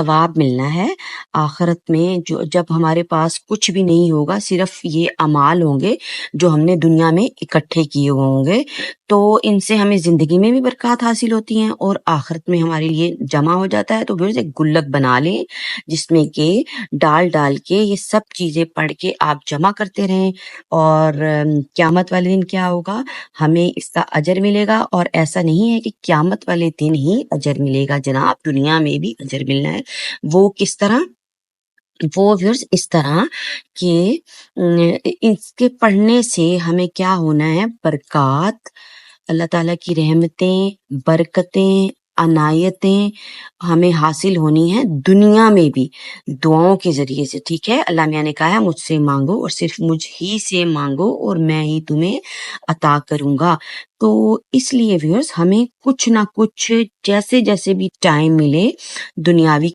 सवाब मिलना है आखिरत में, जो जब हमारे पास कुछ भी नहीं होगा, सिर्फ ये अमाल होंगे जो हमने दुनिया में इकट्ठे किए हुए होंगे, तो इनसे हमें जिंदगी में भी बरकत हासिल होती हैं और आखिरत में हमारे लिए जमा हो जाता है। तो फिर एक गुल्लक बना लें जिसमें के डाल डाल के ये सब चीजें पढ़ के आप जमा करते रहें, और क्यामत वाले दिन क्या होगा, हमें इसका अजर मिलेगा। और ऐसा नहीं है कि क्यामत वाले दिन ही अजर मिलेगा जनाब, दुनिया में भी अजर मिलना है। वो किस तरह? वो व्यूअर्स इस तरह कि इसके पढ़ने से हमें क्या होना है, बरकत, अल्लाह ताला की रहमतें, बरकतें, अनायतें हमें हासिल होनी है दुनिया में भी, दुआओं के जरिए से। ठीक है, अल्लाह मियां ने कहा है मुझसे मांगो और सिर्फ मुझ ही से मांगो और मैं ही तुम्हें अता करूंगा। तो इसलिए व्यूअर्स हमें कुछ ना कुछ, जैसे जैसे भी टाइम मिले, दुनियावी